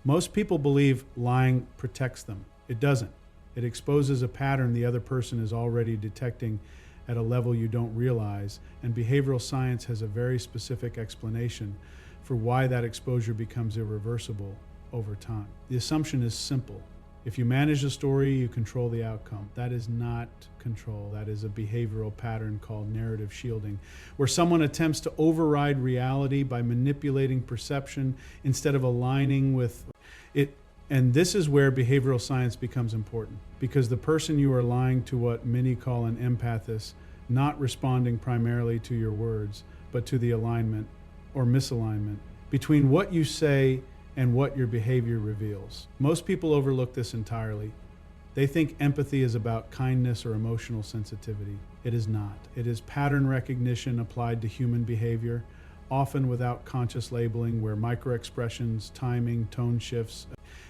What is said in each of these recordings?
Most people believe lying protects them. It doesn't. It exposes a pattern the other person is already detecting at a level you don't realize, and behavioral science has a very specific explanation for why that exposure becomes irreversible over time. The assumption is simple. If you manage the story, you control the outcome. That is not control. That is a behavioral pattern called narrative shielding, where someone attempts to override reality by manipulating perception instead of aligning with it. And this is where behavioral science becomes important, because the person you are lying to, what many call an empath, is not responding primarily to your words, but to the alignment or misalignment between what you say and what your behavior reveals. Most people overlook this entirely. They think empathy is about kindness or emotional sensitivity. It is not. It is pattern recognition applied to human behavior, often without conscious labeling, where microexpressions, timing, tone shifts,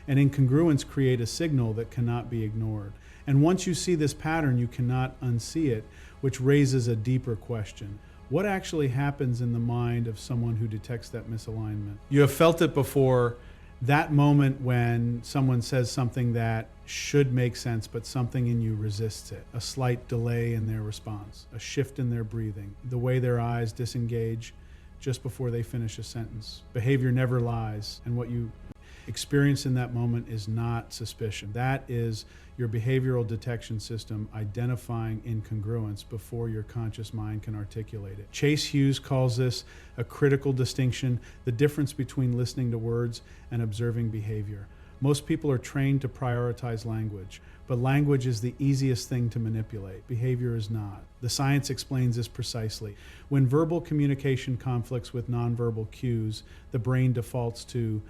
and incongruence create a signal that cannot be ignored. And once you see this pattern, you cannot unsee it, which raises a deeper question. What actually happens in the mind of someone who detects that misalignment? You have felt it before, that moment when someone says something that should make sense, but something in you resists it. A slight delay in their response, a shift in their breathing, the way their eyes disengage just before they finish a sentence. Behavior never lies, and what you experience in that moment is not suspicion. That is your behavioral detection system identifying incongruence before your conscious mind can articulate it. Chase Hughes calls this a critical distinction, the difference between listening to words and observing behavior. Most people are trained to prioritize language, but language is the easiest thing to manipulate. Behavior is not. The science explains this precisely. When verbal communication conflicts with nonverbal cues, the brain defaults to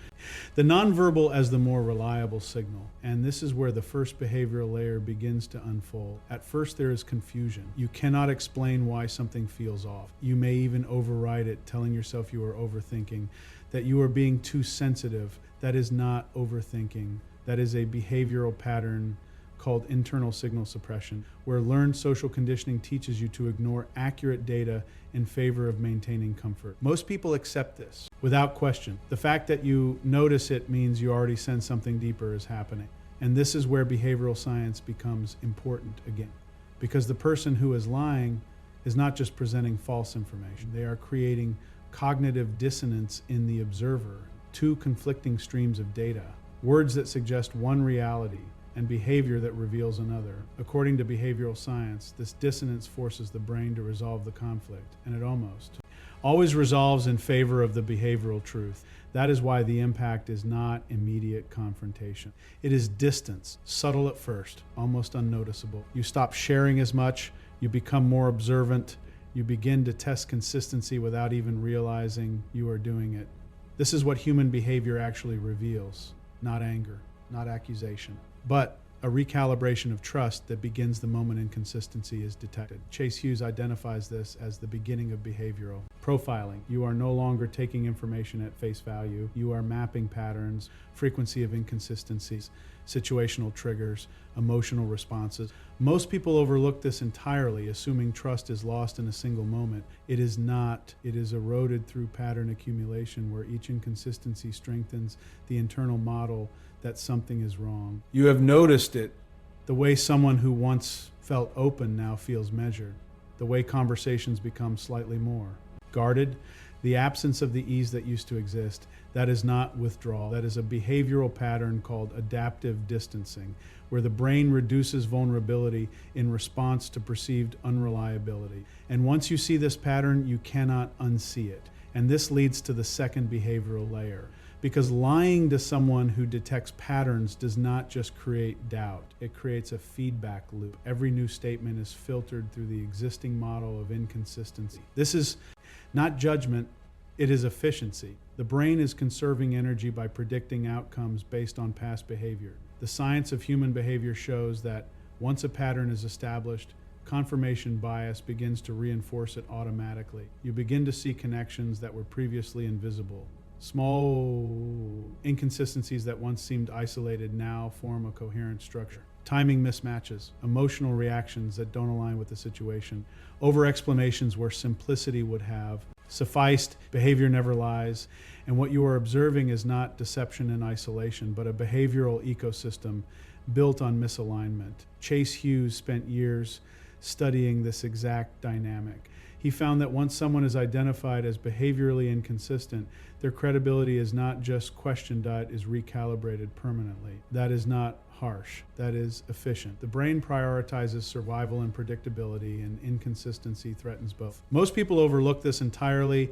the nonverbal as the more reliable signal. And this is where the first behavioral layer begins to unfold. At first, there is confusion. You cannot explain why something feels off. You may even override it, telling yourself you are overthinking, that you are being too sensitive. That is not overthinking. That is a behavioral pattern called internal signal suppression, where learned social conditioning teaches you to ignore accurate data in favor of maintaining comfort. Most people accept this without question. The fact that you notice it means you already sense something deeper is happening. And this is where behavioral science becomes important again, because the person who is lying is not just presenting false information. They are creating cognitive dissonance in the observer, two conflicting streams of data, words that suggest one reality and behavior that reveals another. According to behavioral science, this dissonance forces the brain to resolve the conflict, and it always resolves in favor of the behavioral truth. That is why the impact is not immediate confrontation. It is distance, subtle at first, almost unnoticeable. You stop sharing as much, you become more observant, you begin to test consistency without even realizing you are doing it. This is what human behavior actually reveals, not anger, not accusation, but a recalibration of trust that begins the moment inconsistency is detected. Chase Hughes identifies this as the beginning of behavioral profiling. You are no longer taking information at face value. You are mapping patterns, frequency of inconsistencies, situational triggers, emotional responses. Most people overlook this entirely, assuming trust is lost in a single moment. It is not. It is eroded through pattern accumulation, where each inconsistency strengthens the internal model that something is wrong. You have noticed it. The way someone who once felt open now feels measured. The way conversations become slightly more guarded. The absence of the ease that used to exist. That is not withdrawal. That is a behavioral pattern called adaptive distancing, where the brain reduces vulnerability in response to perceived unreliability. And once you see this pattern, you cannot unsee it. And this leads to the second behavioral layer. Because lying to someone who detects patterns does not just create doubt, it creates a feedback loop. Every new statement is filtered through the existing model of inconsistency. This is not judgment, it is efficiency. The brain is conserving energy by predicting outcomes based on past behavior. The science of human behavior shows that once a pattern is established, confirmation bias begins to reinforce it automatically. You begin to see connections that were previously invisible. Small inconsistencies that once seemed isolated now form a coherent structure. Timing mismatches, emotional reactions that don't align with the situation, over-explanations where simplicity would have sufficed, behavior never lies. And what you are observing is not deception and isolation, but a behavioral ecosystem built on misalignment. Chase Hughes spent years studying this exact dynamic. He found that once someone is identified as behaviorally inconsistent, their credibility is not just questioned, it is recalibrated permanently. That is not harsh. That is efficient. The brain prioritizes survival and predictability, and inconsistency threatens both. Most people overlook this entirely.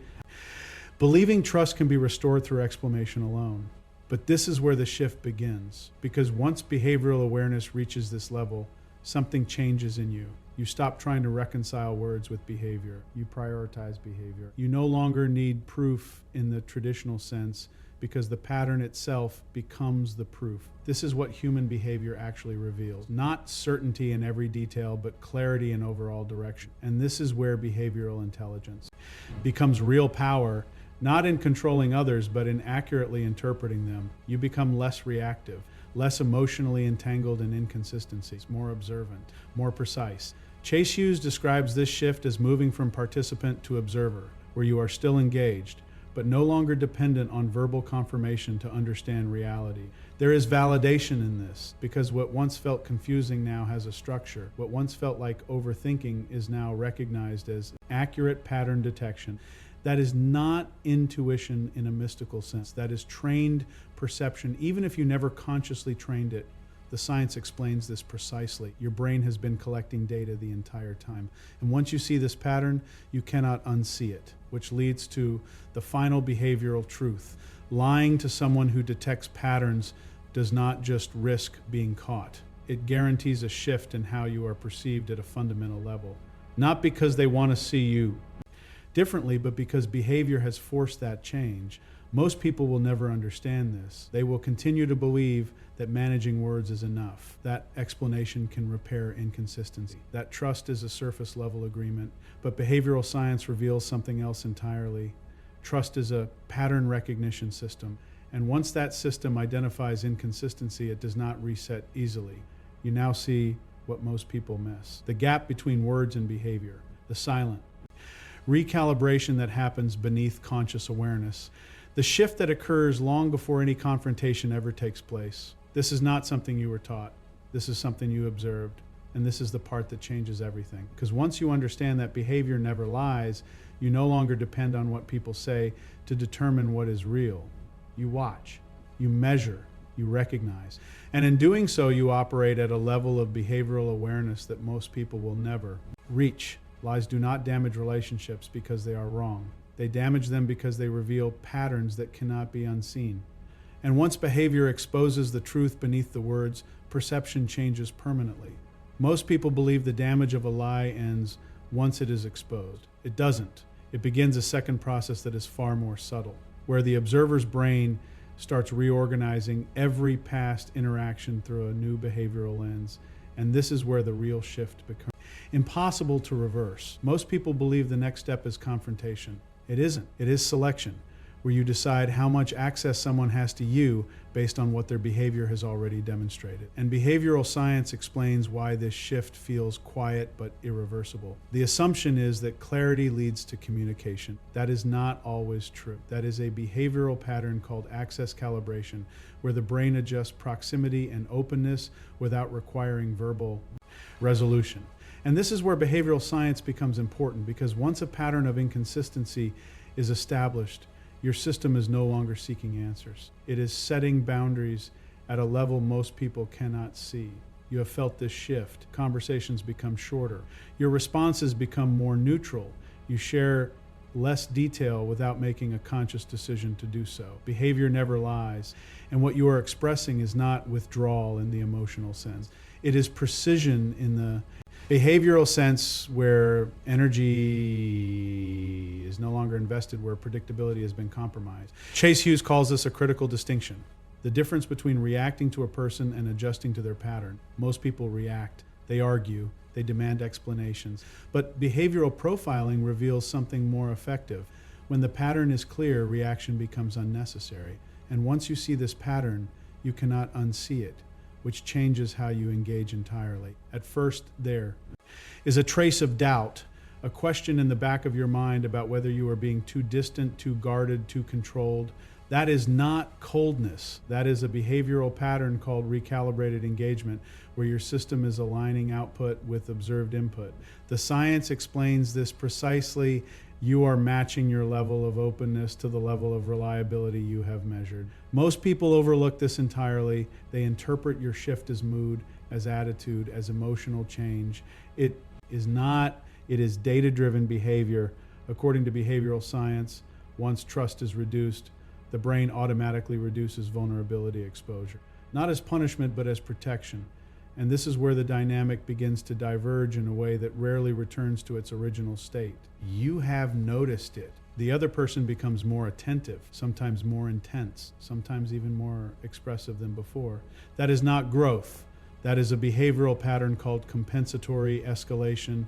Believing trust can be restored through explanation alone. But this is where the shift begins, because once behavioral awareness reaches this level, something changes in you. You stop trying to reconcile words with behavior. You prioritize behavior. You no longer need proof in the traditional sense, because the pattern itself becomes the proof. This is what human behavior actually reveals. Not certainty in every detail, but clarity in overall direction. And this is where behavioral intelligence becomes real power, not in controlling others, but in accurately interpreting them. You become less reactive, less emotionally entangled in inconsistencies, more observant, more precise. Chase Hughes describes this shift as moving from participant to observer, where you are still engaged, but no longer dependent on verbal confirmation to understand reality. There is validation in this, because what once felt confusing now has a structure. What once felt like overthinking is now recognized as accurate pattern detection. That is not intuition in a mystical sense. That is trained perception. Even if you never consciously trained it, the science explains this precisely. Your brain has been collecting data the entire time. And once you see this pattern, you cannot unsee it, which leads to the final behavioral truth. Lying to someone who detects patterns does not just risk being caught. It guarantees a shift in how you are perceived at a fundamental level. Not because they want to see you differently, but because behavior has forced that change. Most people will never understand this. They will continue to believe that managing words is enough. That explanation can repair inconsistency. That trust is a surface level agreement, but behavioral science reveals something else entirely. Trust is a pattern recognition system, and once that system identifies inconsistency, it does not reset easily. You now see what most people miss: the gap between words and behavior, the silent recalibration that happens beneath conscious awareness, the shift that occurs long before any confrontation ever takes place. This is not something you were taught. This is something you observed. And this is the part that changes everything. Because once you understand that behavior never lies, you no longer depend on what people say to determine what is real. You watch, you measure, you recognize. And in doing so, you operate at a level of behavioral awareness that most people will never reach. Lies do not damage relationships because they are wrong. They damage them because they reveal patterns that cannot be unseen. And once behavior exposes the truth beneath the words, perception changes permanently. Most people believe the damage of a lie ends once it is exposed. It doesn't. It begins a second process that is far more subtle, where the observer's brain starts reorganizing every past interaction through a new behavioral lens. And this is where the real shift becomes impossible to reverse. Most people believe the next step is confrontation. It isn't. It is selection, where you decide how much access someone has to you based on what their behavior has already demonstrated. And behavioral science explains why this shift feels quiet but irreversible. The assumption is that clarity leads to communication. That is not always true. That is a behavioral pattern called access calibration, where the brain adjusts proximity and openness without requiring verbal resolution. And this is where behavioral science becomes important, because once a pattern of inconsistency is established, your system is no longer seeking answers. It is setting boundaries at a level most people cannot see. You have felt this shift. Conversations become shorter. Your responses become more neutral. You share less detail without making a conscious decision to do so. Behavior never lies. And what you are expressing is not withdrawal in the emotional sense. It is precision in the behavioral sense, where energy is no longer invested, where predictability has been compromised. Chase Hughes calls this a critical distinction: the difference between reacting to a person and adjusting to their pattern. Most people react, they argue, they demand explanations. But behavioral profiling reveals something more effective. When the pattern is clear, reaction becomes unnecessary. And once you see this pattern, you cannot unsee it, which changes how you engage entirely. At first, there is a trace of doubt, a question in the back of your mind about whether you are being too distant, too guarded, too controlled. That is not coldness. That is a behavioral pattern called recalibrated engagement, where your system is aligning output with observed input. The science explains this precisely. You are matching your level of openness to the level of reliability you have measured. Most people overlook this entirely. They interpret your shift as mood, as attitude, as emotional change. It is not. It is data-driven behavior. According to behavioral science, once trust is reduced, the brain automatically reduces vulnerability exposure. Not as punishment, but as protection. And this is where the dynamic begins to diverge in a way that rarely returns to its original state. You have noticed it. The other person becomes more attentive, sometimes more intense, sometimes even more expressive than before. That is not growth. That is a behavioral pattern called compensatory escalation,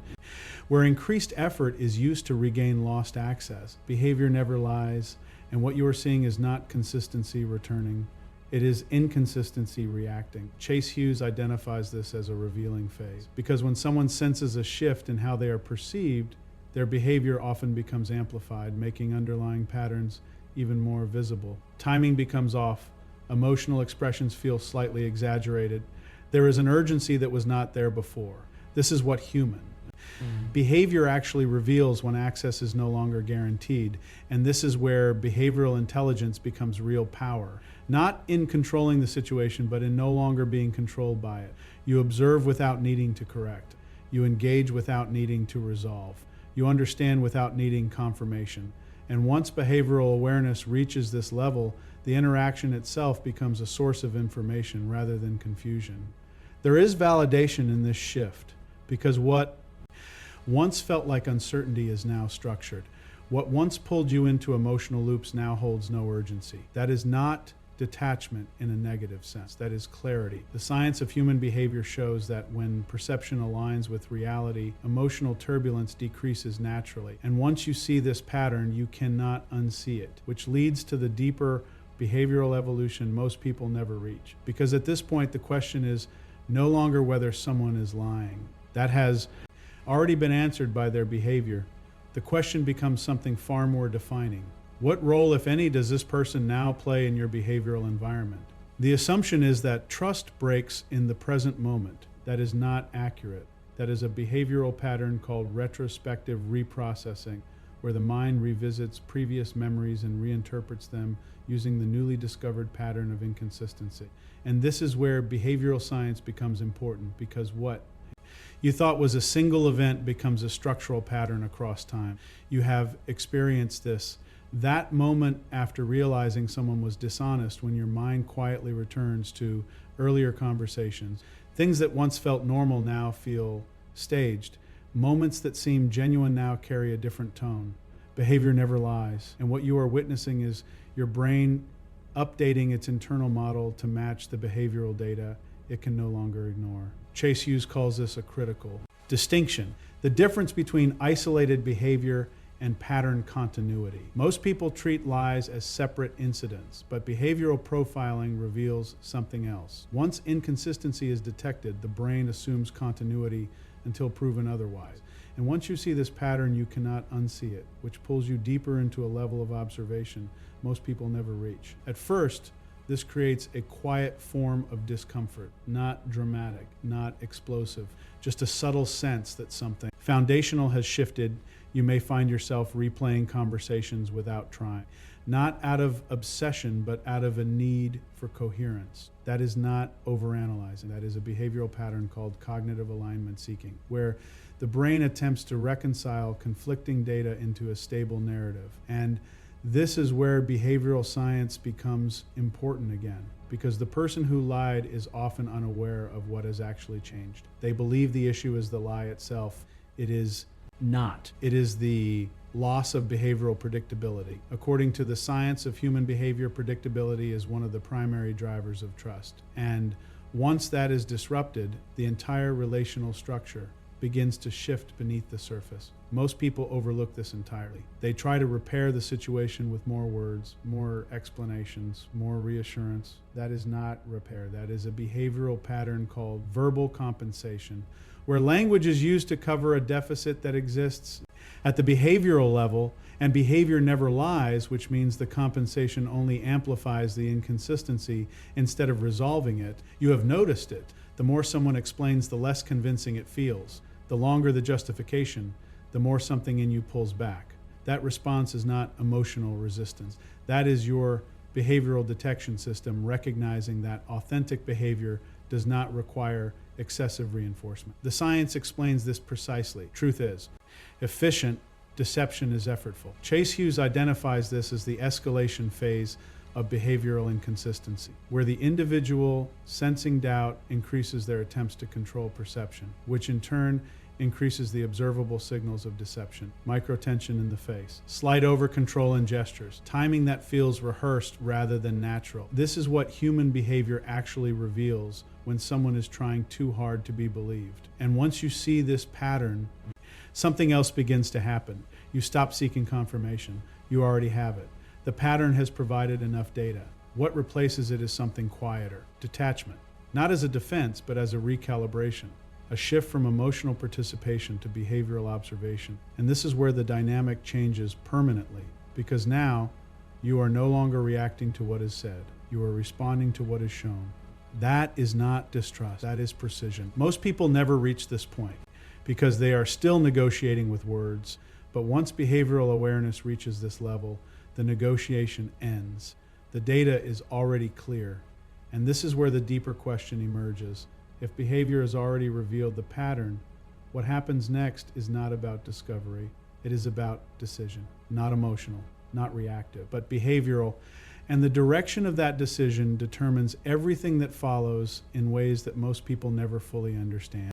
where increased effort is used to regain lost access. Behavior never lies, and what you are seeing is not consistency returning. It is inconsistency reacting. Chase Hughes identifies this as a revealing phase, because when someone senses a shift in how they are perceived, their behavior often becomes amplified, making underlying patterns even more visible. Timing becomes off. Emotional expressions feel slightly exaggerated. There is an urgency that was not there before. This is what human. Behavior actually reveals when access is no longer guaranteed, and this is where behavioral intelligence becomes real power. Not in controlling the situation, but in no longer being controlled by it. You observe without needing to correct. You engage without needing to resolve. You understand without needing confirmation. And once behavioral awareness reaches this level, the interaction itself becomes a source of information rather than confusion. There is validation in this shift, because what once felt like uncertainty is now structured. What once pulled you into emotional loops now holds no urgency. That is not detachment in a negative sense. That is clarity. The science of human behavior shows that when perception aligns with reality, emotional turbulence decreases naturally. And once you see this pattern, you cannot unsee it, which leads to the deeper behavioral evolution most people never reach. Because at this point, the question is no longer whether someone is lying. That has already been answered by their behavior. The question becomes something far more defining. What role, if any, does this person now play in your behavioral environment? The assumption is that trust breaks in the present moment. That is not accurate. That is a behavioral pattern called retrospective reprocessing, where the mind revisits previous memories and reinterprets them using the newly discovered pattern of inconsistency. And this is where behavioral science becomes important, because what you thought was a single event becomes a structural pattern across time. You have experienced this. That moment after realizing someone was dishonest, when your mind quietly returns to earlier conversations. Things that once felt normal now feel staged. Moments that seem genuine now carry a different tone. Behavior never lies. And what you are witnessing is your brain updating its internal model to match the behavioral data it can no longer ignore. Chase Hughes calls this a critical distinction. The difference between isolated behavior and pattern continuity. Most people treat lies as separate incidents, but behavioral profiling reveals something else. Once inconsistency is detected, the brain assumes continuity until proven otherwise. And once you see this pattern, you cannot unsee it, which pulls you deeper into a level of observation most people never reach. At first, this creates a quiet form of discomfort, not dramatic, not explosive, just a subtle sense that something foundational has shifted. You may find yourself replaying conversations without trying, not out of obsession, but out of a need for coherence. That is not overanalyzing. That is a behavioral pattern called cognitive alignment seeking, where the brain attempts to reconcile conflicting data into a stable narrative. And this is where behavioral science becomes important again, because the person who lied is often unaware of what has actually changed. They believe the issue is the lie itself. It is not. It is the loss of behavioral predictability. According to the science of human behavior, predictability is one of the primary drivers of trust. And once that is disrupted, the entire relational structure begins to shift beneath the surface. Most people overlook this entirely. They try to repair the situation with more words, more explanations, more reassurance. That is not repair. That is a behavioral pattern called verbal compensation, where language is used to cover a deficit that exists. At the behavioral level, and behavior never lies, which means the compensation only amplifies the inconsistency instead of resolving it, you have noticed it. The more someone explains, the less convincing it feels. The longer the justification, the more something in you pulls back. That response is not emotional resistance. That is your behavioral detection system recognizing that authentic behavior does not require excessive reinforcement. The science explains this precisely. Truth is, efficient deception is effortful. Chase Hughes identifies this as the escalation phase of behavioral inconsistency, where the individual sensing doubt increases their attempts to control perception, which in turn increases the observable signals of deception. Microtension in the face, slight over control in gestures, timing that feels rehearsed rather than natural. This is what human behavior actually reveals when someone is trying too hard to be believed. And once you see this pattern, something else begins to happen. You stop seeking confirmation. You already have it. The pattern has provided enough data. What replaces it is something quieter, detachment, not as a defense, but as a recalibration. A shift from emotional participation to behavioral observation. And this is where the dynamic changes permanently, because now you are no longer reacting to what is said. You are responding to what is shown. That is not distrust. That is precision. Most people never reach this point because they are still negotiating with words. But once behavioral awareness reaches this level, the negotiation ends. The data is already clear. And this is where the deeper question emerges. If behavior has already revealed the pattern, what happens next is not about discovery. It is about decision, not emotional, not reactive, but behavioral. And the direction of that decision determines everything that follows in ways that most people never fully understand.